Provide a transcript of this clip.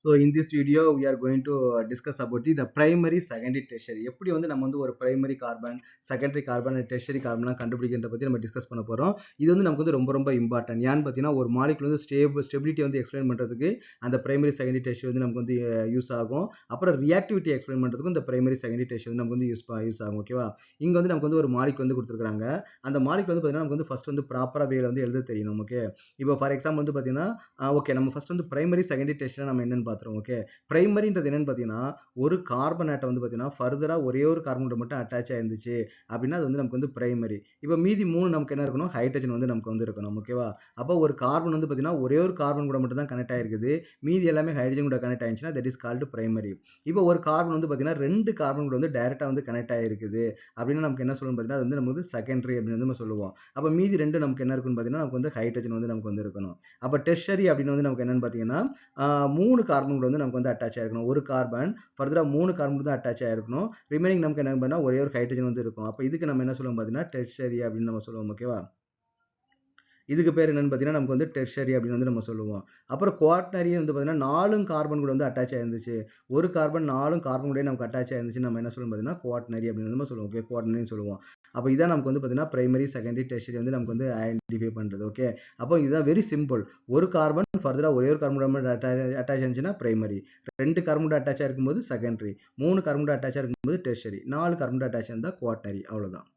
So in this video, we are going to discuss about the primary, secondary, tertiary. எப்படி வந்து நம்ம வந்து ஒரு primary carbon, secondary carbon, tertiary carbon கண்டுபிடிக்கின்ற பத்தி நம்ம டிஸ்கஸ் பண்ண போறோம். இது வந்து நமக்கு வந்து ரொம்ப ரொம்ப இம்பார்ட்டன்ட். ஏன்னு பார்த்தீங்கன்னா ஒரு மாலிகுல் வந்து ஸ்டெபிலிட்டி வந்து எக்ஸ்பிளைன் பண்றதுக்கு அந்த primary, secondary, tertiary வந்து நமக்கு வந்து யூஸ் ஆகும். அப்புறம் ரியாக்டிவிட்டி எக்ஸ்பிளைன் பண்றதுக்கு இந்த primary, secondary, tertiary வந்து நமக்கு வந்து யூஸ் ஆகும். ஓகேவா? இங்க வந்து நமக்கு வந்து ஒரு மாலிகுல் வந்து கொடுத்துருக்காங்க. அந்த மாலிகுல் வந்து பார்த்தீங்கன்னா நமக்கு வந்து ஃபர்ஸ்ட் வந்து ப்ராப்பரா வேல வந்து எழுத தெரியணும். ஓகே. இப்போ ஃபார் எக்ஸாம்பிள் வந்து பார்த்தீங்கன்னா ஓகே நம்ம ஃபர்ஸ்ட் வந்து பிரைமரி செகண்டரி டெஸ்ட்ல நம்ம என்னன்னு பார்த்துருவோம். ஓகே, பிரைமரின்றது என்னன்னு பார்த்தீங்கன்னா ஒரு கார்பன் ஆட்டம் வந்து பார்த்தீங்கன்னா ஃபர்தரா ஒரே ஒரு கார்பன் மட்டும் அட்டாச் ஆயிருந்துச்சு அப்படின்னா அது வந்து நமக்கு வந்து பிரைமரி. இப்போ மீதி 3 நமக்கு என்ன இருக்கணும், ஹைட்ரஜன் வந்து நமக்கு வந்து இருக்கணும். ஓகேவா? அப்போ ஒரு கார்பன் வந்து பார்த்தீங்கன்னா ஒரே ஒரு கார்பன் கூட மட்டும் தான் கனெக்ட் ஆயிருக்குது, மீதி எல்லாமே ஹைட்ரஜன் கூட கனெக்ட் ஆயிருச்சுன்னா தட் இஸ் கால்டு பிரைமரி. இப்போ ஒரு கார்பன் வந்து பார்த்தீங்கன்னா 2 கார்பன் கூட வந்து டைரக்டா வந்து கனெக்ட் ஆயிருக்குது அப்படின்னா நமக்கு என்ன சொல்லணும் பார்த்தீங்கன்னா அது வந்து நமக்கு வந்து செகண்டரி அப்படின்னு வந்து நம்ம சொல்லுவோம். அப்போ மீதி 2 நமக்கு என்ன இருக்குன்னு பார்த்தீங்கன்னா நமக்கு வந்து ஹைட்ரஜன் வந்து நமக்கு வந்து இருக்கணும். அப்போ டெர்ஷரி அப்படின்னு வந்து நமக்கு என்னன்னு பார்த்தீங்கன்னா 3 கார்பன் கூட வந்து நமக்கு வந்து அட்டாச் ஆயிருக்கணும். ஒரு கார்பன் ஃபர்தரா 3 கார்பன் தான் அட்டாச் ஆயிருக்கணும். ரிமைனிங் நமக்கு என்ன பண்ணா ஒரே ஒரு ஹைட்ரஜன் வந்து இருக்கும். அப்போ இதுக்கு நம்ம என்ன சொல்லுவோம் பார்த்தீங்கன்னா டெர்ஷரி அப்படின்னு நம்ம சொல்லுவோம். ஓகேவா? இதுக்கு பேர் என்னன்னு பார்த்தீங்கன்னா நமக்கு வந்து டெர்ஷரி அப்படின்னு வந்து நம்ம சொல்லுவோம். அப்புறம் குவாட்டர்னரி வந்து பார்த்தீங்கன்னா 4 கார்பன் கூட வந்து அட்டாச் ஆயிருந்துச்சு. ஒரு கார்பன் 4 கார்பன் கூட நமக்கு அட்டாச் ஆயிருந்துச்சு நம்ம என்ன சொல்லுவோம் பார்த்தீங்கன்னா குவாட்டர்னரி அப்படின்னு வந்து நம்ம சொல்லுவோம். ஓகே, குவாட்டர்னரின்னு சொல்லுவோம். அப்போ இதான் நமக்கு வந்து பார்த்தீங்கன்னா பிரைமரி, செகண்டரி, டெர்ஷரி வந்து நமக்கு வந்து ஐடென்டிஃபை பண்றது. ஓகே, அப்போ இதுதான் வெரி சிம்பிள். ஒரு கார்பன் ஃபர்தரா ஒரே ஒரு கார்பன் கூட அட்டாச் ஆயிருந்துச்சுன்னா பிரைமரி, 2 கார்பன் கூட அட்டாச் ஆயிருக்கும்போது செகண்டரி, 3 கார்பன் கூட அட்டாச் ஆயிருக்கும்போது டெர்ஷரி, 4 கார்பன் கூட அட்டாச் ஆயிருந்தா குவாட்டர்னரி. அவ்வளவுதான்.